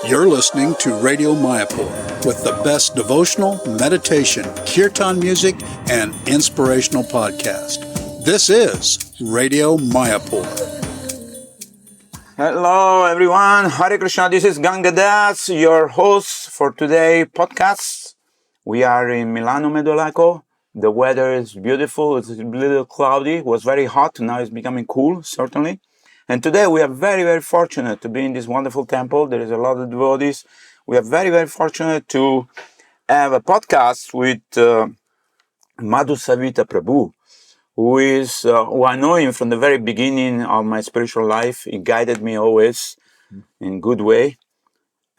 You're listening to Radio Mayapur with the best devotional, meditation, kirtan music, and inspirational podcast. This is Radio Mayapur. Hello everyone, Hare Krishna, this is Ganga Das, your host for today's podcast. We are in Milano Medolaco. The weather is beautiful, it's a little cloudy, it was very hot, now it's becoming cool, certainly. And today we are very, very fortunate to be in this wonderful temple. There is a lot of devotees. We are very, very fortunate to have a podcast with Madhusevita Prabhu, who I know him from the very beginning of my spiritual life. He guided me always in good way.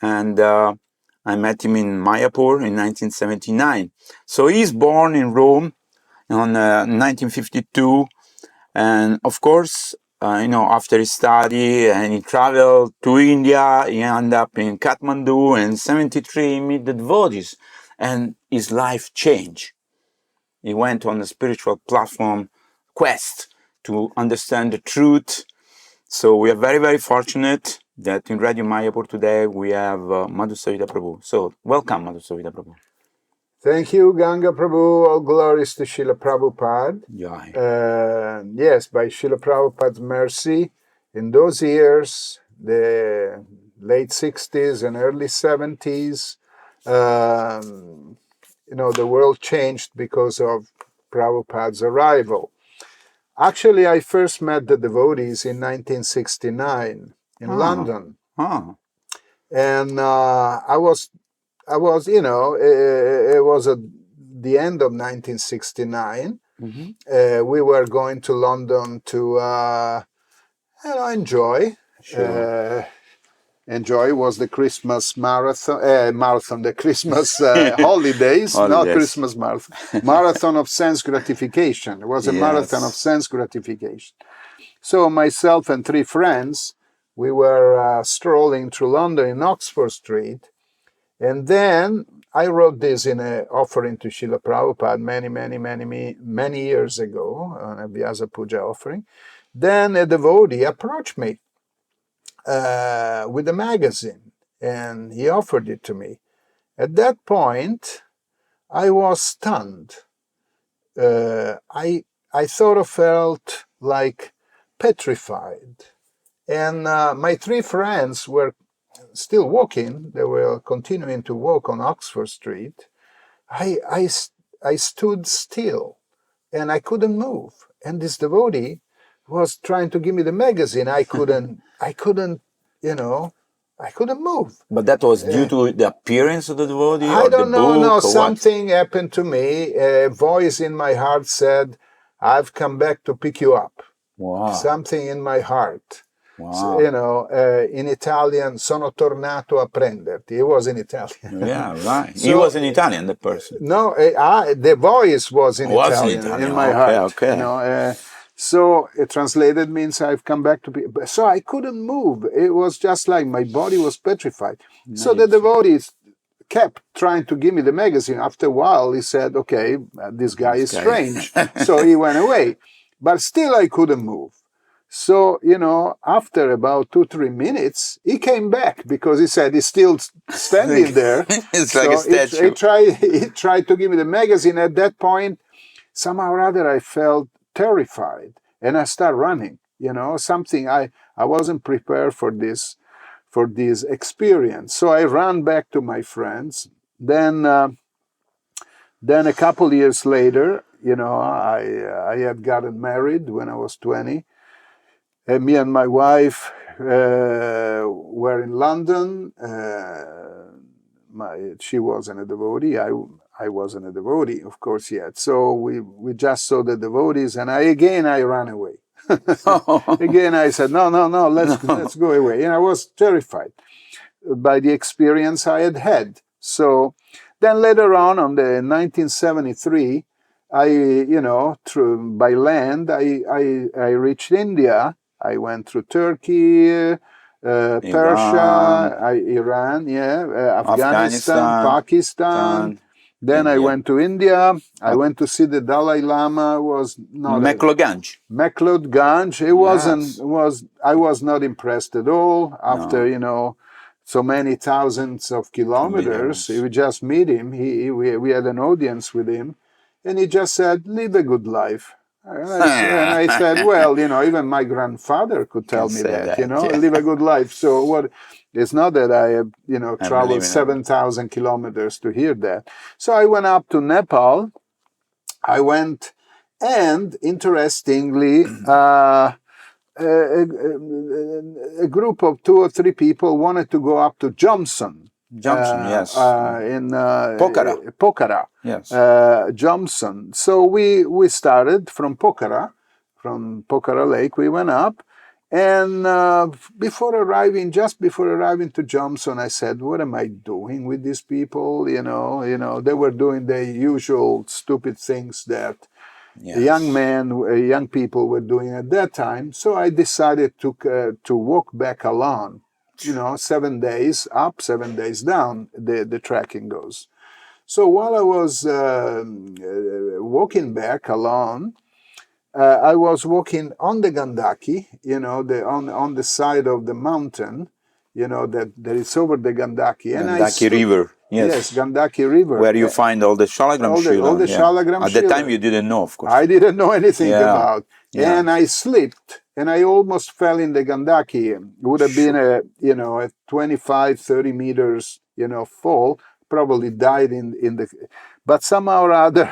And I met him in Mayapur in 1979. So he's born in Rome on 1952. And of course, after his study and he traveled to India, he ended up in Kathmandu, and in 73 he met the devotees and his life changed. He went on a spiritual platform quest to understand the truth. So we are very, very fortunate that in Radio Mayapur today we have Madhusevita Prabhu. So welcome, Madhusevita Prabhu. Thank you, Ganga Prabhu. All glories to Srila Prabhupada. Yes, by Srila Prabhupada's mercy, in those years, the late 60s and early 70s, the world changed because of Prabhupada's arrival. Actually, I first met the devotees in 1969 in London. And it was at the end of 1969. We were going to London to enjoy. Sure. Enjoy was the Christmas marathon, the Christmas holidays, not Christmas marathon. Marathon of sense gratification. It was a marathon of sense gratification. So myself and three friends, we were strolling through London in Oxford Street. And then I wrote this in an offering to Srila Prabhupada many years ago, on a Vyasa Puja offering. Then a devotee approached me with a magazine, and he offered it to me. At that point, I was stunned. I felt like petrified. And my three friends were still walking. They were continuing to walk on Oxford Street. I stood still and I couldn't move. And this devotee was trying to give me the magazine. I couldn't move. But that was due to the appearance of the devotee? I don't know. No, something what? happened to me. A voice in my heart said, I've come back to pick you up. Wow. Something in my heart. Wow. So, in Italian, sono tornato a prenderti. It was in Italian. Yeah, right. So, he was in Italian, the person. No, the voice was in Italian in my heart. Okay. So it translated means I've come back to be. So I couldn't move. It was just like my body was petrified. Nice. So the devotees kept trying to give me the magazine. After a while, he said, okay, this guy is strange. So he went away. But still I couldn't move. So, after about 2-3 minutes, he came back because he said he's still standing there. It's like a statue. He tried to give me the magazine. At that point, somehow or other, I felt terrified. And I started running. Something I wasn't prepared for this experience. So I ran back to my friends. Then a couple years later, I had gotten married when I was 20. And me and my wife were in London. She wasn't a devotee. I wasn't a devotee, of course, yet. So we just saw the devotees, and I ran away. Again, I said, no, let's go away. And I was terrified by the experience I had had. So then later on the 1973, by land, I reached India. I went through Turkey, Persia, Iran, Afghanistan, Pakistan. Then I went to India. I went to see the Dalai Lama. Was not McLeodganj. McLeodganj. I was not impressed at all. After so many thousands of kilometers. We just meet him. We had an audience with him, and he just said, "Live a good life." And I said, well, even my grandfather could tell me that, live a good life. So what? It's not that I have, traveled 7,000 kilometers to hear that. So I went up to Nepal. And interestingly, a group of 2 or 3 people wanted to go up to Jomson. Yes. In Pokhara. Yes. Jomson. So we started from Pokhara Lake. We went up, and just before arriving to Jomson, I said, "What am I doing with these people?" They were doing the usual stupid things that young people were doing at that time. So I decided to walk back alone. 7 days up, 7 days down, the trekking goes. So while I was walking back alone, I was walking on the Gandaki, on the side of the mountain, that is over the Gandaki. Gandaki River. Yes, Gandaki River. Where you find all the Shalagram Shila. All the Shalagram Shila. At the time you didn't know, of course. I didn't know anything about. Yeah. And I slipped, and I almost fell in the Gandaki. It would have been a 25, 30 meters, fall. Probably died in the... But somehow or other,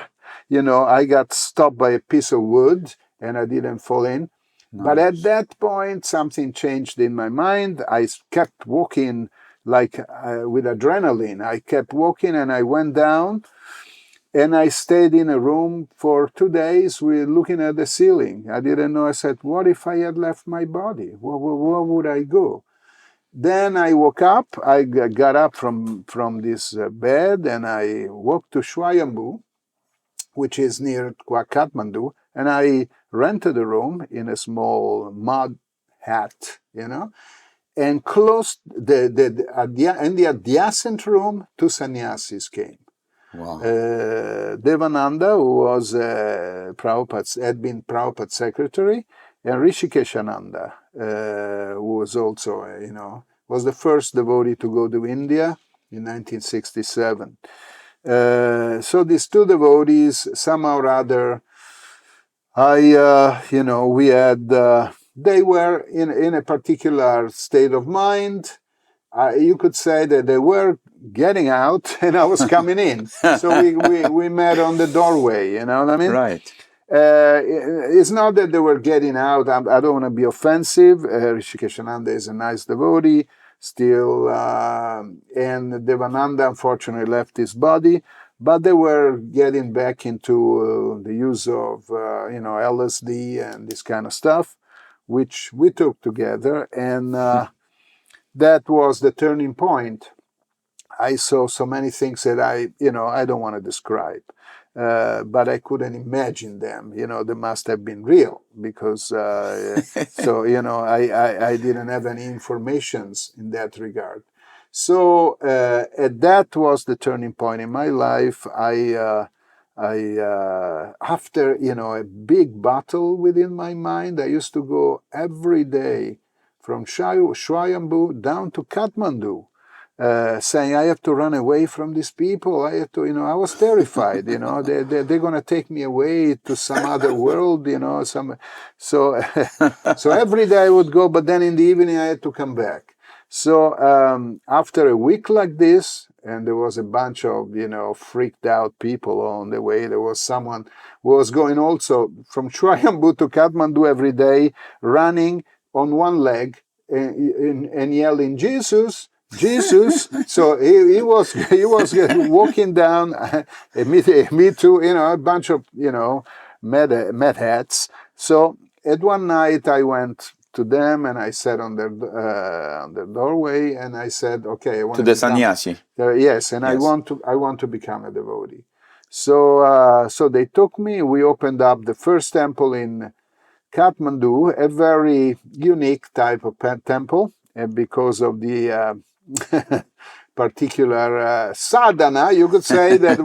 I got stopped by a piece of wood, and I didn't fall in. Nice. But at that point, something changed in my mind. I kept walking with adrenaline. I kept walking, and I went down, and I stayed in a room for 2 days looking at the ceiling. I didn't know. I said, what if I had left my body? Where would I go? Then I woke up. I got up from this bed, and I walked to Swayambhu, which is near Kathmandu, and I rented a room in a small mud hut, and closed in the adjacent room. 2 sannyasis came. Wow. Devananda, who was had been Prabhupada's secretary, and Rishikeshananda, who was also, was the first devotee to go to India in 1967. So these 2 devotees, somehow or other, we had, they were in a particular state of mind. You could say that they were getting out and I was coming in. So we met on the doorway, you know what I mean? Right. It's not that they were getting out. I don't want to be offensive. Rishikeshananda is a nice devotee still, and Devananda unfortunately left his body, but they were getting back into the use of LSD and this kind of stuff, which we took together, and that was the turning point. I saw so many things that I don't want to describe. But I couldn't imagine them. They must have been real because, I didn't have any informations in that regard. So that was the turning point in my life. After a big battle within my mind, I used to go every day from Swayambhu down to Kathmandu. Saying I have to run away from these people. I have to, I was terrified. They're going to take me away to some other world. So every day I would go, but then in the evening I had to come back. So after a week like this, and there was a bunch of freaked out people on the way. There was someone who was going also from Swayambhu to Kathmandu every day, running on one leg and yelling, Jesus. So he was walking down, me too, a bunch of mad hats. So at one night I went to them and I sat on their doorway and I said, okay, I want to the sannyasi. Yes, and yes. I want to become a devotee. So they took me. We opened up the first temple in Kathmandu, a very unique type of temple, because of the particular sadhana, you could say, that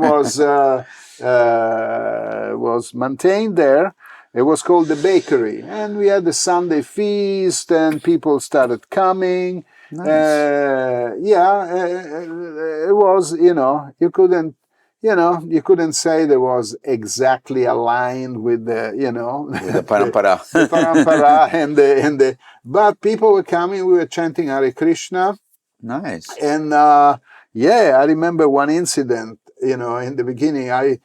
was maintained there. It was called the bakery, and we had the Sunday feast, and people started coming, Nice. It was, you couldn't say there was exactly aligned with the, With the parampara. the parampara but people were coming, we were chanting Hare Krishna. Nice. And I remember one incident, in the beginning, I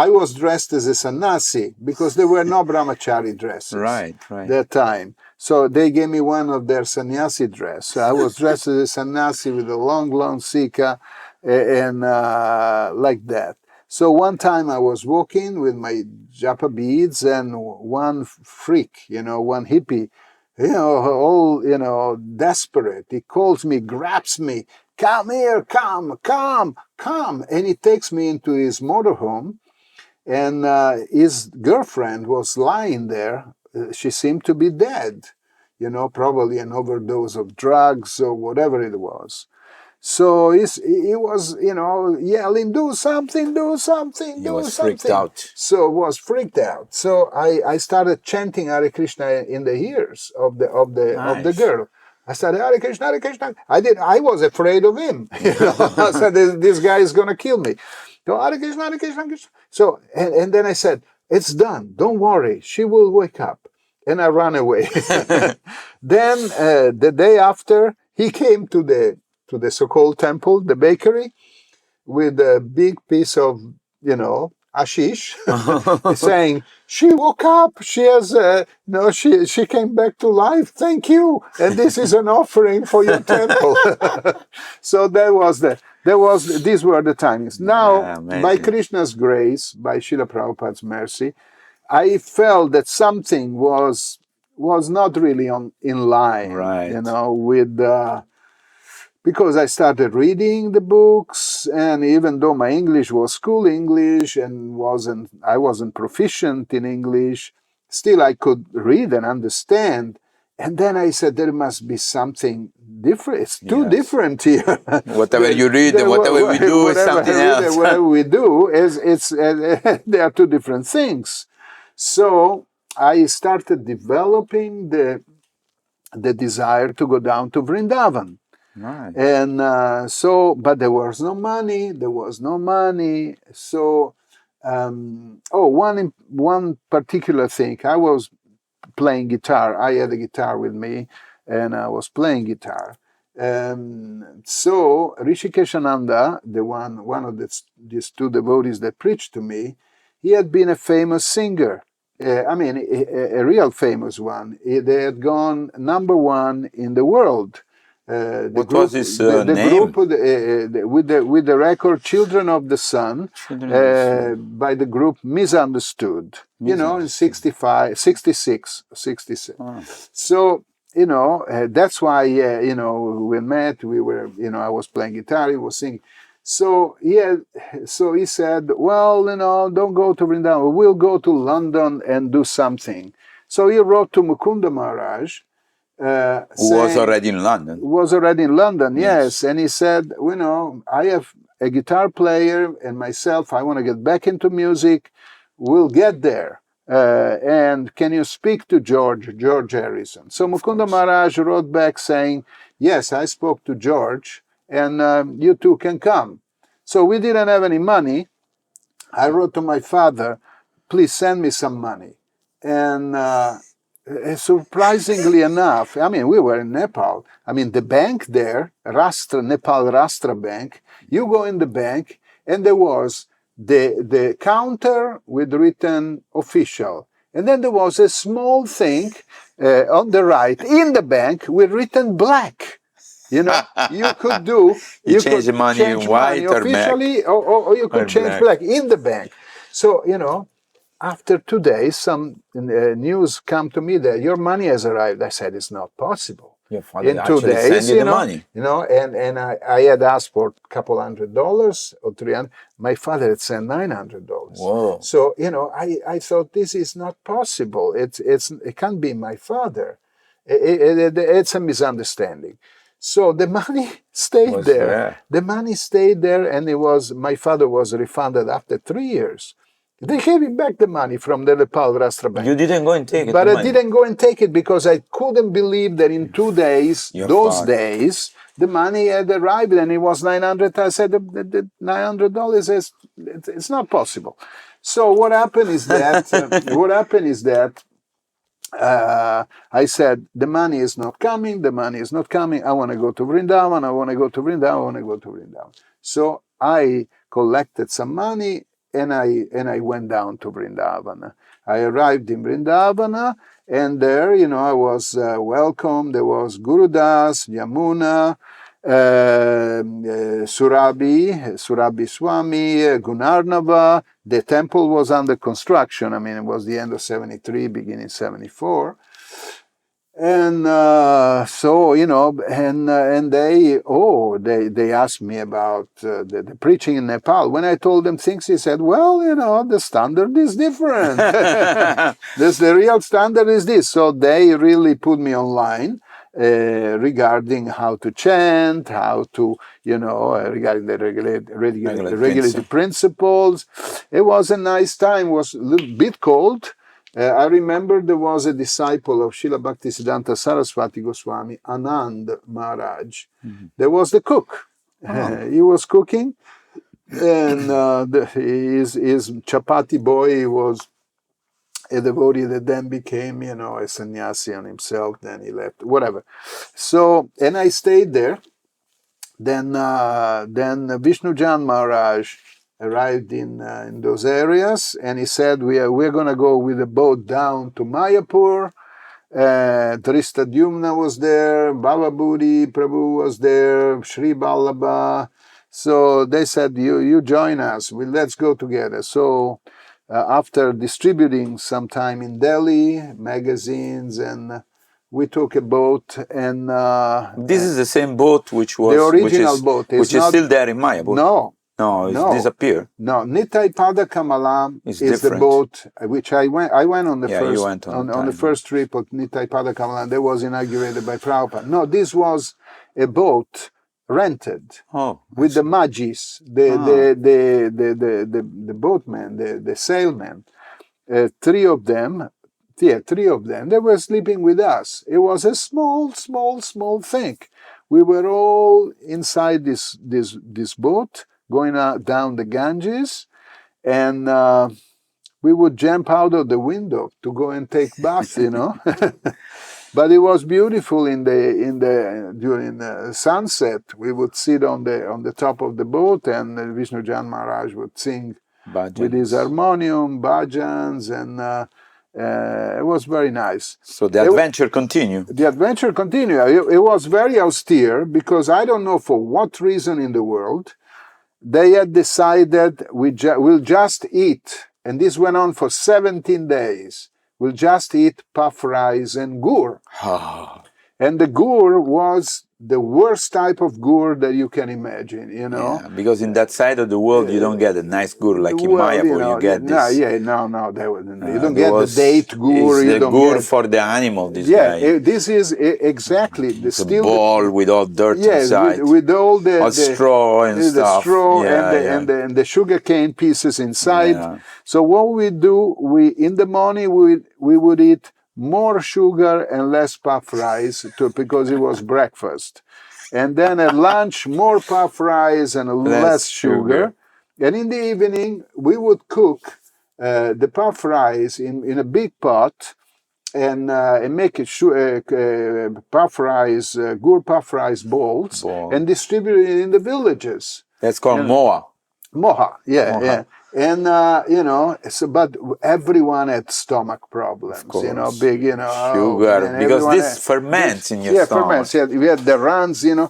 was dressed as a sannyasi because there were no brahmachari dresses Right. that time. So they gave me one of their sannyasi dress. So I was dressed as a sannyasi with a long sika and like that. So one time I was walking with my japa beads and one freak, one hippie, all, desperate. He calls me, grabs me, come here, come. And he takes me into his motorhome. And his girlfriend was lying there. She seemed to be dead, probably an overdose of drugs or whatever it was. So he was, yelling, do something. He was freaked out. So was freaked out. So I started chanting Hare Krishna in the ears of the girl. I started Hare Krishna, Hare Krishna. I was afraid of him. I said, this guy is going to kill me. So Hare Krishna, Hare Krishna, Hare Krishna. So, and then I said, it's done. Don't worry. She will wake up. And I ran away. Then the day after, he came to the so-called temple, the bakery, with a big piece of, ashish, saying, she woke up, she has, she came back to life, thank you, and this is an offering for your temple. So these were the timings. Now, by Krishna's grace, by Srila Prabhupada's mercy, I felt that something was not really in line, with because I started reading the books, and even though my English was school English and I wasn't proficient in English, still I could read and understand. And then I said, there must be something different. It's too different here. Whatever you read and whatever we do is something else. Whatever we do they are two different things. So I started developing the desire to go down to Vrindavan. Right. And but there was no money. So, one particular thing, I was playing guitar. I had a guitar with me, and I was playing guitar. So Rishikeshananda, one of these two devotees that preached to me, he had been a famous singer. A real famous one. They had gone number 1 in the world. What was his name? Group with the record "Children of the Sun" by the group Misunderstood. In 66. Oh. So that's why we met. We were I was playing guitar. He was singing. So he said, well, don't go to Vrindavan. We'll go to London and do something. So he wrote to Mukunda Maharaj. Who was already in London. Yes. And he said, I have a guitar player and myself, I want to get back into music. We'll get there. And can you speak to George Harrison? So Mukunda Maharaj wrote back saying, yes, I spoke to George, and you two can come. So we didn't have any money. I wrote to my father, please send me some money. And surprisingly enough, we were in Nepal. The bank there, Nepal Rastra Bank, you go in the bank, and there was the counter with written official. And then there was a small thing on the right in the bank with written black. You could do... You change the money in white or officially, black. Or you could change black in the bank. So, after 2 days, some news come to me that your money has arrived. I said, it's not possible. Your father in 2 days, the money. And I had asked for a couple $100 or $300. My father had sent $900. Whoa. So, I thought this is not possible. It can't be my father. It's a misunderstanding. So the money stayed there. The money stayed there, and my father was refunded after 3 years. They gave me back the money from the Nepal Rastra Bank. You didn't go and take it? But I didn't go and take it because I couldn't believe that in 2 days, days, the money had arrived and it was 900. I said, the $900 is, it's not possible. So what happened is that, I said, the money is not coming. I want to go to Vrindavan. So I collected some money and I went down to Vrindavan. I arrived in Vrindavan, and there, I was welcomed. There was Guru Das, Yamuna, Surabhi Swami, Gunarnava. The temple was under construction. I mean, it was the end of 73, beginning 74. And so, and they asked me about the preaching in Nepal. When I told them things, he said, well, the standard is different. The real standard is this. So they really put me online regarding how to chant, how to, regarding the regulated principles. It was a nice time. It was a little bit cold. I remember there was a disciple of Srila Bhaktisiddhanta Saraswati Goswami, Anand Maharaj. Mm-hmm. There was the cook. He was cooking, and his chapati boy was a devotee that then became, a sannyasi on himself. Then he left, whatever. So, and I stayed there. Then Vishnujan Maharaj arrived in those areas, and he said, we're going to go with a boat down to Mayapur. Tristadyumna was there, Baba Budi Prabhu was there, Sri Ballabha. So they said, you join us, let's go together. So after distributing some time in Delhi, magazines, and we took a boat, and this is the same boat which was the original boat, which is still there in Mayapur. No, it's disappeared. No, Nitai Pada Kamalam is the boat which I went on the first you went on the first trip of Nitai Pada Kamalam. That was inaugurated by Prabhupada. No, this was a boat rented with the Majis, the boatmen, the sailmen. Three of them. They were sleeping with us. It was a small thing. We were all inside this boat, going down the Ganges, and we would jump out of the window to go and take bath, But it was beautiful during the sunset. We would sit on the top of the boat, and Vishnujan Maharaj would sing bhajans with his harmonium, bhajans, and it was very nice. So the adventure continued. The adventure continued. It was very austere because I don't know for what reason in the world they had decided we'll just eat, and this went on for 17 days. We'll just eat puff rice and gur. And the gur was the worst type of gur that you can imagine, Yeah, because in that side of the world, you don't get a nice gur like in Mayapur. You get this. You don't get the date gur. It's the gur for the animal. This is exactly the ball with all dirt inside. With all the straw and stuff. And the sugar cane pieces inside. Yeah. So what we do, in the morning we would eat more sugar and less puff rice because it was breakfast. And then at lunch, more puff rice and less sugar. And in the evening, we would cook the puff rice in a big pot and make it puff rice, gur puff rice balls and distribute it in the villages. That's called moha. Moha, yeah. And but everyone had stomach problems, big, sugar, because this ferments in your stomach. Ferments. Yeah, we had the runs, it was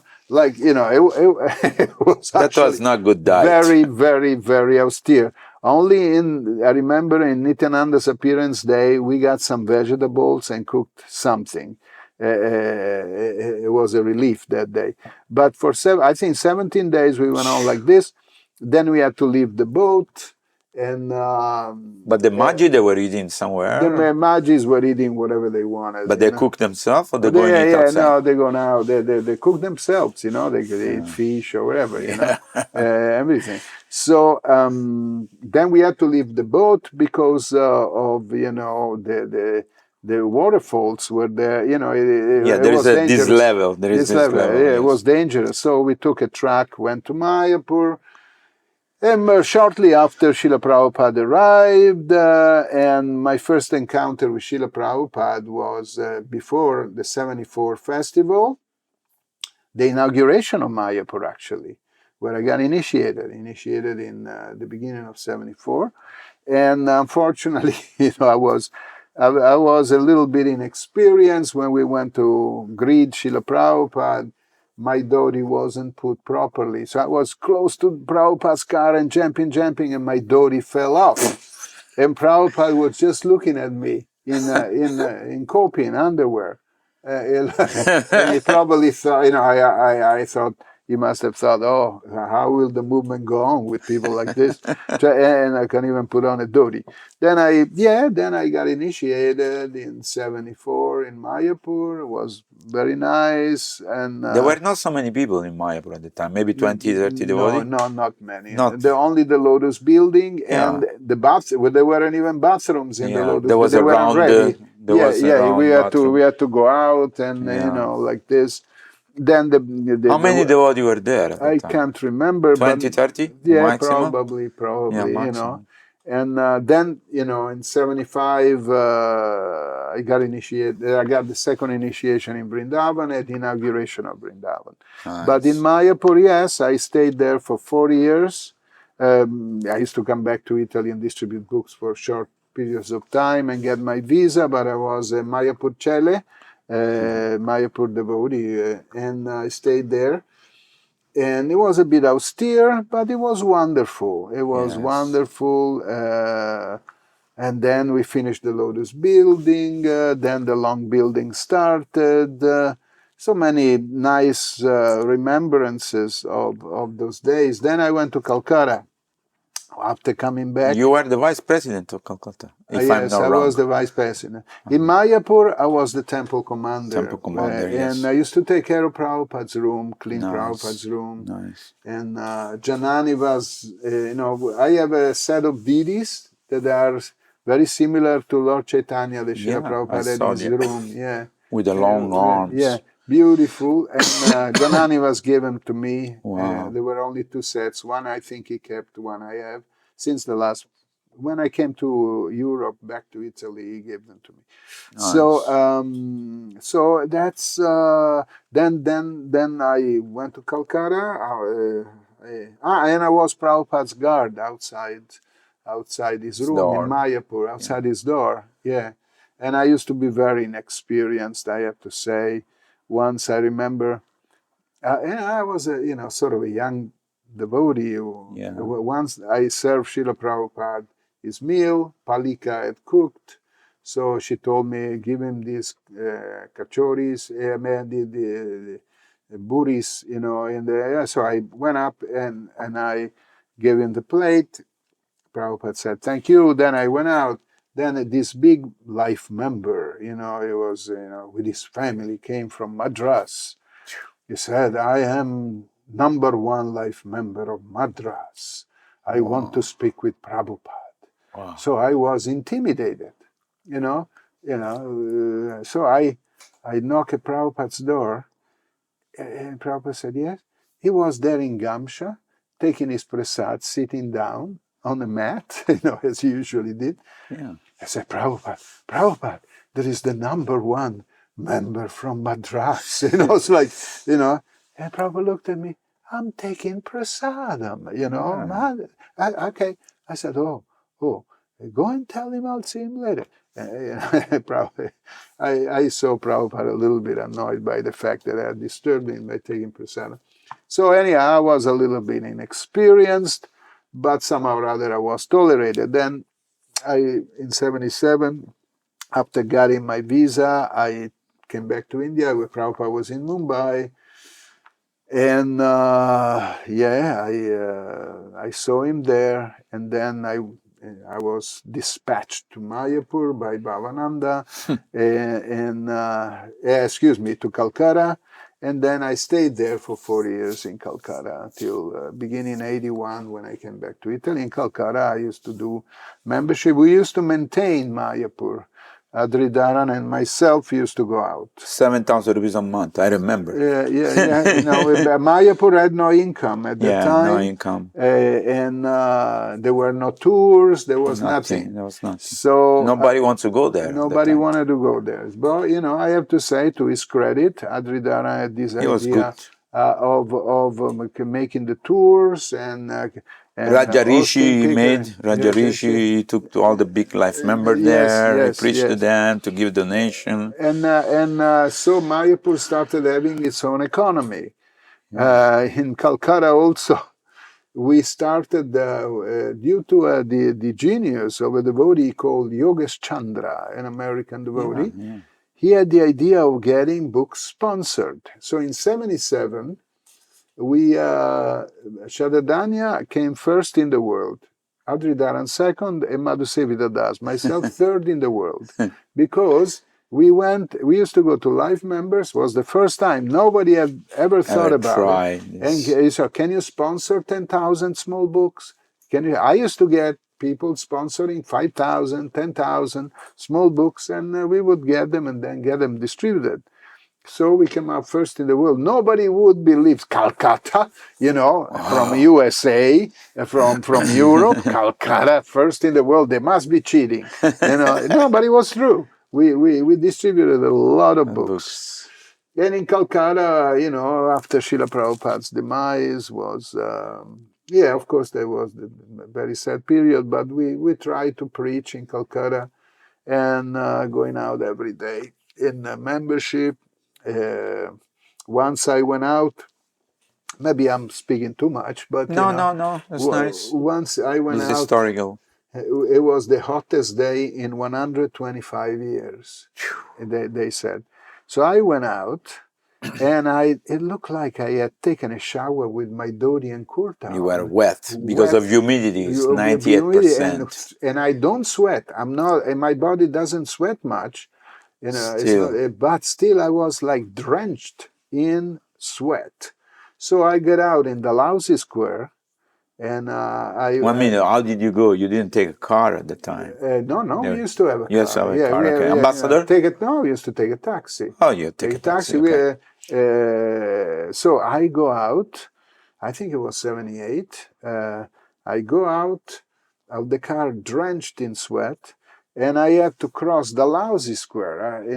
that was not good diet. Very, very, very austere. Only I remember in Nityananda's appearance day, we got some vegetables and cooked something. It was a relief that day. But for 17 days we went on like this. Then we had to leave the boat, And but the Magi they were eating somewhere. The Magis were eating whatever they wanted. But they cook themselves, or they go and eat outside? No, they go now. They cook themselves. They eat fish or whatever. Everything. So then we had to leave the boat because of the waterfalls were there. There is this level. There is this level. Yeah, it was dangerous. So we took a truck, went to Mayapur. And shortly after, Srila Prabhupada arrived, and my first encounter with Srila Prabhupada was before the 74 festival, the inauguration of Mayapur, actually, where I got initiated in the beginning of 74. And unfortunately, I was a little bit inexperienced when we went to greet Srila Prabhupada. My dhoti wasn't put properly. So I was close to Prabhupada's car and jumping, and my dhoti fell off. And Prabhupada was just looking at me in copy, in underwear. And he probably thought, I thought, he must have thought, oh, how will the movement go on with people like this? And I can't even put on a dhoti. Then I got initiated in 74 in Mayapur. It was very nice. And there were not so many people in Mayapur at the time, maybe 20, 30 devotees? No, not many. Only the Lotus building and the baths. Well, there weren't even bathrooms in the Lotus. There was a round. We had to go out and like this. Then how many devotees were there? I can't remember. 20, 30? Yeah, maximum? probably. Maximum. And then in 75 I got initiated. I got the second initiation in Vrindavan at the inauguration of Vrindavan. Nice. But in Mayapur, yes, I stayed there for 4 years. I used to come back to Italy and distribute books for short periods of time and get my visa, but I was a Mayapur Chele. Mayapur devotee, and I stayed there. And it was a bit austere, but it was wonderful. It was wonderful. And then we finished the Lotus building. Then the long building started. So many nice remembrances of those days. Then I went to Calcutta. After coming back, you were the vice president of Calcutta. Yes, I was the vice president. In Mayapur, I was the temple commander. Yes. And I used to take care of Prabhupada's room, clean Prabhupada's room. Nice. And Janani was, I have a set of deities that are very similar to Lord Chaitanya, the Srila Prabhupada in his room. Yeah. With the long arms. Yeah. Beautiful. And Janani was given to me. Wow. There were only 2 sets. One I think he kept, one I have. Since the last, when I came to Europe, back to Italy, he gave them to me. Nice. So that's then I went to Calcutta, and I was Prabhupada's guard outside his room in Mayapur, outside his door. Yeah, and I used to be very inexperienced, I have to say. Once I remember, and I was sort of a young devotee. Once I served Srila Prabhupada his meal, Palika had cooked, so she told me, give him these kachoris, the buris, so I went up and I gave him the plate. Prabhupada said, thank you. Then I went out. Then this big life member, it was, with his family, came from Madras. He said, I am #1 life member of Madras. I want to speak with Prabhupada. Wow. So I was intimidated, so I knocked at Prabhupada's door, and Prabhupada said, yes. He was there in Gamsha, taking his prasad, sitting down on a mat, as he usually did. Yeah. I said, Prabhupada, there is the #1 member from Madras. It's like, and Prabhupada looked at me, I'm taking prasadam, Okay. I said, oh, go and tell him I'll see him later. I saw Prabhupada a little bit annoyed by the fact that I had disturbed him by taking prasadam. So anyhow, I was a little bit inexperienced, but somehow or other I was tolerated. Then in 77, after getting my visa, I came back to India where Prabhupada was in Mumbai. And I saw him there, and then I I was dispatched to Mayapur by Bhavananda, to Calcutta. And then I stayed there for 4 years in Calcutta till beginning 81 when I came back to Italy. In Calcutta, I used to do membership. We used to maintain Mayapur. Adridaran and myself used to go out. 7,000 rupees a month, I remember. Yeah. Mayapur had no income at the time. No income. And there were no tours. There was nothing. There was nothing. So nobody wants to go there. Nobody wanted to go there. But I have to say, to his credit, Adridaran had this idea of making the tours and Rajarishi took to all the big life members there. He preached to them to give donation. And so Mayapur started having its own economy. In Calcutta also, we started due to the genius of a devotee called Yogesh Chandra, an American devotee. He had the idea of getting books sponsored. So in 77. Shadadanya came first in the world, Adridaran second, and Madhusevita Das, myself third in the world. Because we used to go to life members, was the first time, nobody had ever thought about it. Yes. And so, can you sponsor 10,000 small books? I used to get people sponsoring 5,000, 10,000 small books, and we would get them and then get them distributed. So we came out first in the world. Nobody would believe Calcutta, from USA, from Europe, Calcutta, first in the world. They must be cheating. No, but it was true. We distributed a lot of books. And in Calcutta, after Srila Prabhupada's demise was, of course, there was a very sad period, but we tried to preach in Calcutta and going out every day in membership. Once I went out, maybe I'm speaking too much, but no, that's nice. Once I went out, historical. It was the hottest day in 125 years. They said. So I went out, and it looked like I had taken a shower with my dhoti and kurta. You were wet because of humidity. It's 98%, and I don't sweat. I'm not, and my body doesn't sweat much. But still I was like drenched in sweat. So I got out in Dalhousie Square, and how did you go? You didn't take a car at the time. We used to have a car. Yes, have a car. Okay. Ambassador? We used to take a taxi. Oh, you take a taxi. Okay. So I go out, I think it was 78. I go out of the car drenched in sweat. And I had to cross Dalhousie Square,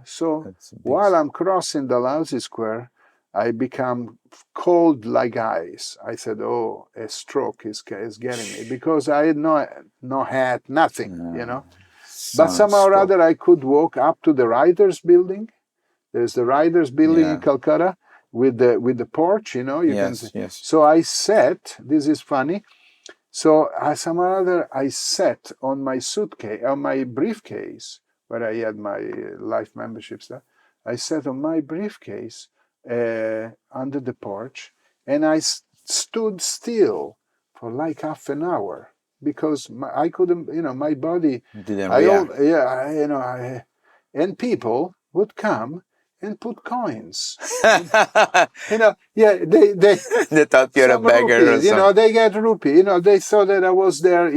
So while I'm crossing Dalhousie Square, I become cold like ice. I said, "Oh, a stroke is getting me," because I had no hat, nothing, But somehow or other, I could walk up to the Writers' Building. There's the Writers' Building in Calcutta with the porch, Yes. So I sat. This is funny. So somehow or other, I sat on my suitcase, on my briefcase, where I had my life membership stuff. I sat on my briefcase under the porch, and I stood still for like half an hour because I couldn't, my body didn't react. And people would come and put coins. They thought you're a beggar rupees, or something. They get rupee. They thought that I was there,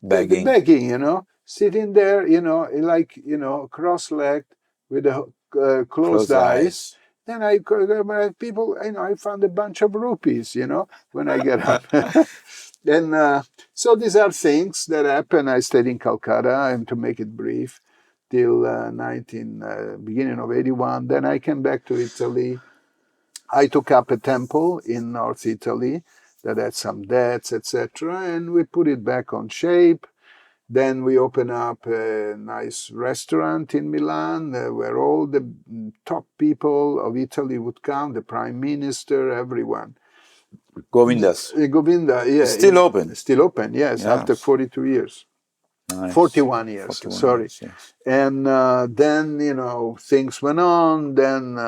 begging, sitting there, cross-legged with closed eyes. Then people, I found a bunch of rupees, when I get up. And so these are things that happen. I stayed in Calcutta, and to make it brief, till beginning of 81. Then I came back to Italy. I took up a temple in North Italy that had some debts, etc., and we put it back on shape. Then we opened up a nice restaurant in Milan where all the top people of Italy would come, the Prime Minister, everyone. Govinda, yeah. Still open? Still open, yes, after 42 years. Nice. 41 years, 41 sorry. Years, yes. And then, things went on. Then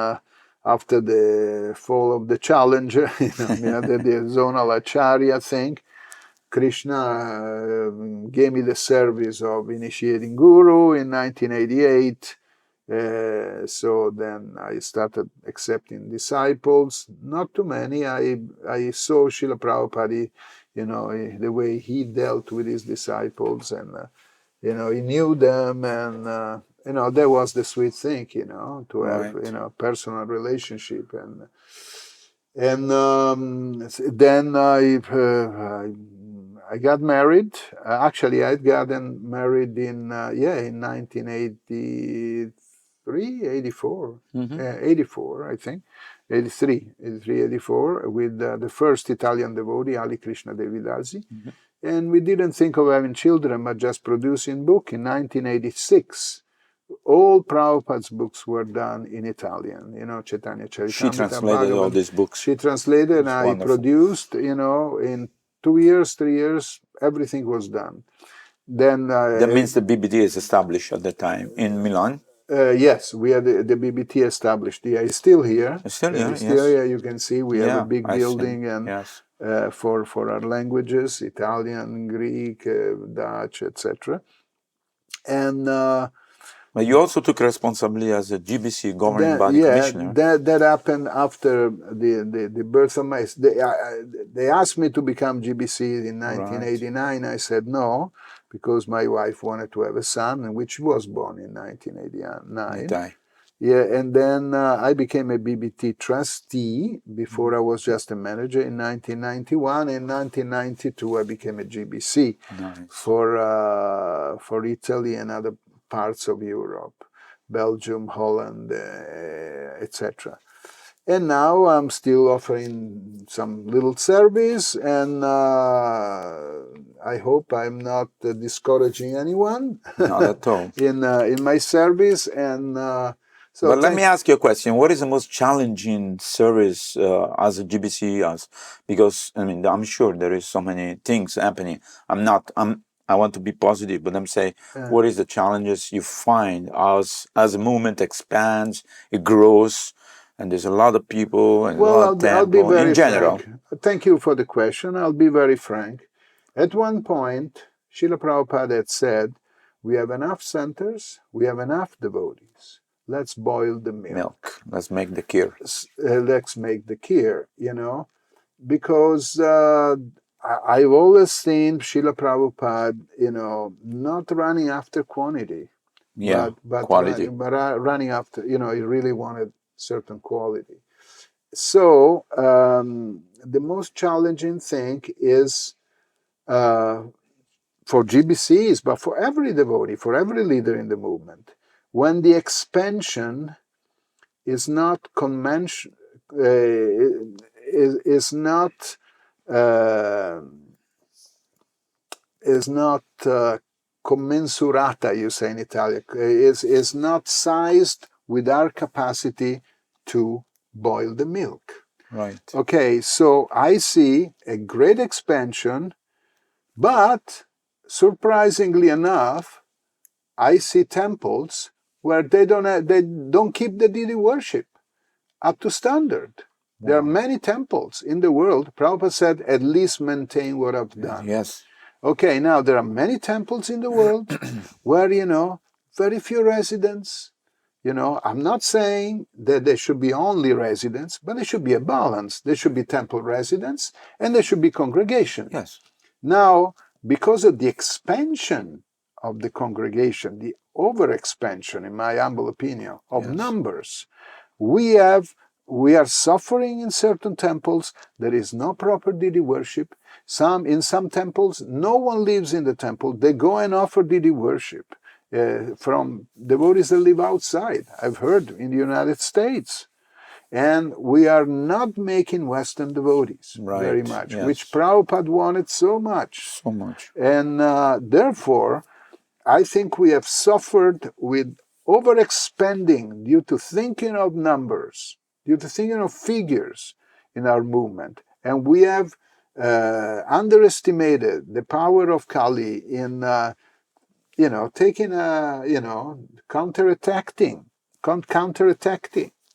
after the fall of the Challenger, the zonal Acharya thing, Krishna gave me the service of initiating Guru in 1988. So then I started accepting disciples. Not too many. I saw Srila Prabhupada, the way he dealt with his disciples, and he knew them, and that was the sweet thing, to have personal relationship, and then I got married. Actually, I'd gotten married in 1983, 84, 84, I think, 83, 84, with the first Italian devotee, Ali Krishna Devidasi. And we didn't think of having children, but just producing book. In 1986, all Prabhupada's books were done in Italian, Chaitanya Charitamrita. She translated all these books. She translated, and I produced, in 2 years, 3 years, everything was done. Then that means the BBT is established at the time in Milan. Yes, we had the BBT established. Yeah, it's still here. It's still here, yes. You can see we have a big building, and for our languages, Italian, Greek, Dutch, etc. And but you also took responsibility as a GBC governing body commissioner. That happened after the birth of my. They asked me to become GBC in 1989. I said no, because my wife wanted to have a son, which was born in 1989. Yeah, and then I became a BBT trustee before I was just a manager in 1991. In 1992, I became a GBC for Italy and other parts of Europe, Belgium, Holland, etc. And now I'm still offering some little service, and I hope I'm not discouraging anyone. Not at all. in my service, and but let me ask you a question. What is the most challenging service as a GBC? Because I'm sure there is so many things happening. I want to be positive, but I'm saying, what is the challenges you find as the movement expands, it grows, and there's a lot of people and a lot of I'll be very in general. Frank. Thank you for the question. I'll be very frank. At one point, Srila Prabhupada had said, we have enough centers, we have enough devotees. Let's boil the milk. Let's make the kheer. Let's make the kheer, because I've always seen Srila Prabhupada, not running after quantity, but quality. Running after, he really wanted certain quality. So the most challenging thing is for GBCs, but for every devotee, for every leader in the movement, when the expansion is not commensurata, you say in Italian, is not sized with our capacity to boil the milk. Right. Okay, so I see a great expansion, but surprisingly enough, I see temples where they don't keep the deity worship up to standard. Wow. There are many temples in the world. Prabhupada said, at least maintain what I've done. Yes. Okay, now there are many temples in the world where, very few residents. I'm not saying that there should be only residents, but there should be a balance. There should be temple residents and there should be congregation. Yes. Now, because of the expansion of the congregation, the overexpansion, in my humble opinion, of numbers, we are suffering in certain temples. There is no proper deity worship. In some temples, no one lives in the temple. They go and offer deity worship from devotees that live outside. I've heard in the United States. And we are not making Western devotees very much, which Prabhupada wanted so much. So much. And therefore, I think we have suffered with overexpanding due to thinking of numbers, due to thinking of figures in our movement. And we have underestimated the power of Kali in,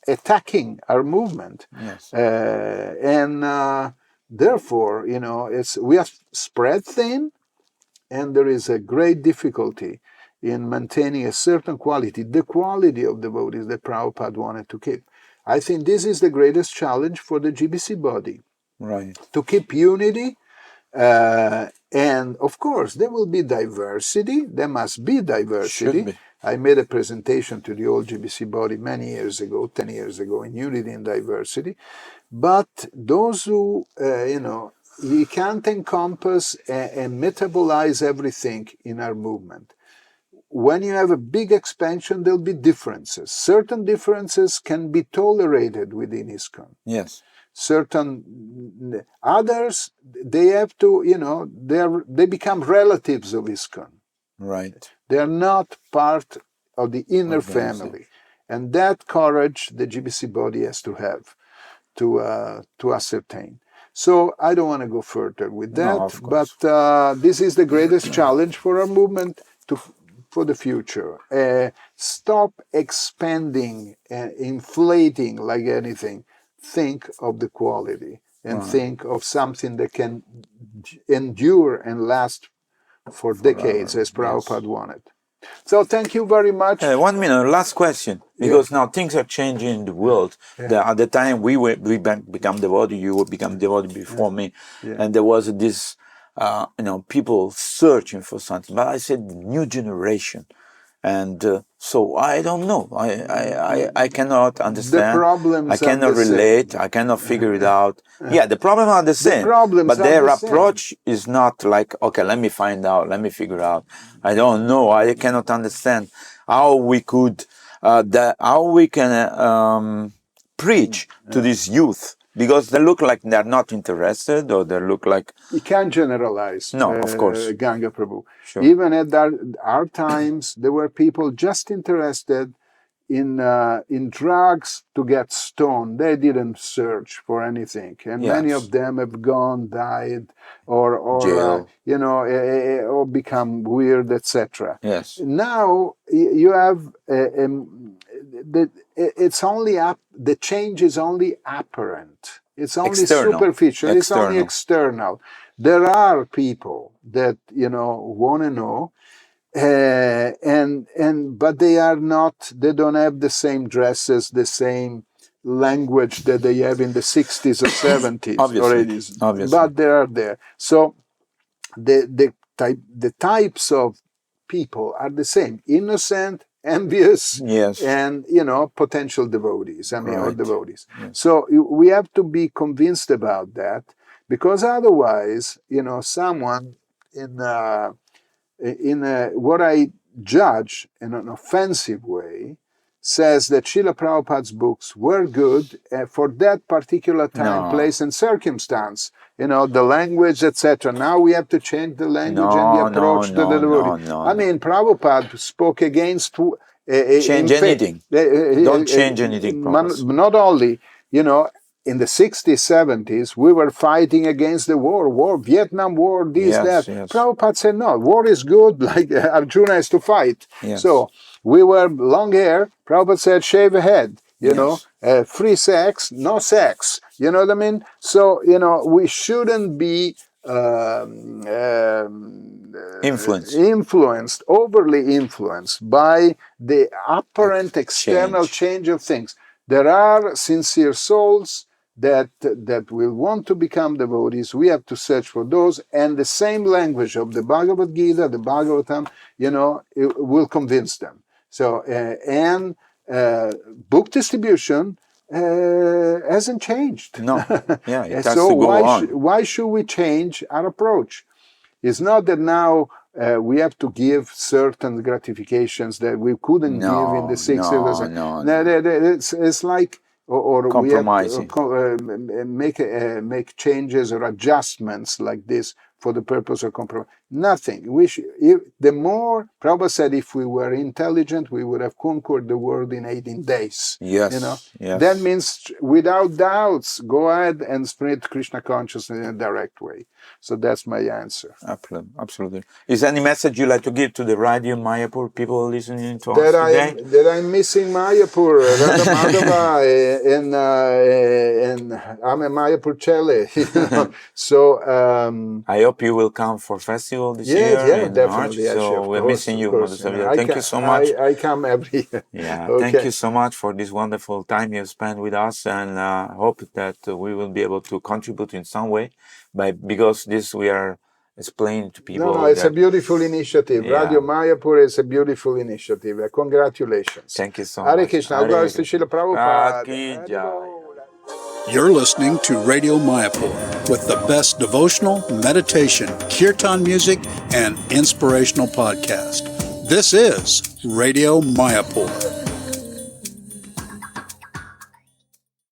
attacking our movement. Yes. And therefore, we are spread thin, and there is a great difficulty in maintaining a certain quality, the quality of devotees that Prabhupada wanted to keep. I think this is the greatest challenge for the GBC body. Right. To keep unity, and of course there will be diversity. There must be diversity. Should be. I made a presentation to the old GBC body many years ago, 10 years ago, in unity and diversity. But those who, you can't encompass and metabolize everything in our movement. When you have a big expansion, there'll be differences. Certain differences can be tolerated within ISKCON. Yes. Certain others, they have to, they become relatives of ISKCON. Right. They are not part of the inner family. And that courage the GBC body has to have to ascertain. So I don't want to go further with that, but this is the greatest challenge for our movement for the future. Stop expanding and inflating like anything. Think of the quality and think of something that can endure and last for decades, as Prabhupada wanted. So thank you very much. 1 minute, last question, because now things are changing in the world. At the time we become devotee, you would become devotee before me, and there was this, people searching for something. But I said the new generation, and so I don't know. I cannot understand. The problems I cannot relate. I cannot figure it out. Yeah, the problems are the same. But their approach is not like, okay, let me find out, let me figure out. I don't know. I cannot understand how we could, how we can preach to this youth. Because they look like they're not interested, or they look like... You can't generalize. No, of course. Ganga Prabhu. Sure. Even at our times, there were people just interested in drugs to get stoned. They didn't search for anything. And many of them have died, or or become weird, etc. Yes. Now, you have... it's only the change is only apparent. It's only superficial. It's only external. There are people that want to know, but they are not. They don't have the same dresses, the same language that they have in the 60s or 70s or 80s. Obviously. But they are there. So the types of people are the same: innocent, envious, and potential devotees. Or devotees. Yes. So we have to be convinced about that, because otherwise, someone in what I judge in an offensive way says that Srila Prabhupada's books were good for that particular time, place, and circumstance. The language, etc. Now we have to change the language and the approach to the devotee. Prabhupada spoke against... change anything. Don't change anything. Not only, in the 60s, 70s, we were fighting against the war, Vietnam War, that. Yes. Prabhupada said, no, war is good, like Arjuna has to fight. Yes. So we were long hair. Prabhupada said, shave a head. Free sex, no sex. You know what I mean? So, we shouldn't be overly influenced by the apparent external change of things. There are sincere souls that will want to become devotees. We have to search for those, and the same language of the Bhagavad Gita, the Bhagavatam, it will convince them. So, book distribution hasn't changed. No, it has so to go on. Why should we change our approach? It's not that now we have to give certain gratifications that we couldn't give in the 60s. No. It's like, or compromising. We have to make changes or adjustments like this for the purpose of compromise. Nothing. The more, Prabhupada said, if we were intelligent, we would have conquered the world in 18 days. Yes. Yes. That means, without doubts, go ahead and spread Krishna consciousness in a direct way. So that's my answer. Absolutely. Is there any message you'd like to give to the Radio Mayapur people listening to us today? That I'm missing Mayapur, Radha Madhava, and I'm a Mayapur Chele. So I hope you will come for festival this year. Yeah, definitely. March, so we're missing you, Madhusevita. Thank you so much. I come every year. Yeah, okay. Thank you so much for this wonderful time you spent with us, and hope that we will be able to contribute in some way, because this we are explaining to people. No, it's a beautiful initiative. Yeah. Radio Mayapur is a beautiful initiative. Congratulations. Thank you so much. Hare Krishna. All glories to Srila Prabhupada. You're listening to Radio Mayapur with the best devotional, meditation, kirtan music, and inspirational podcast. This is Radio Mayapur.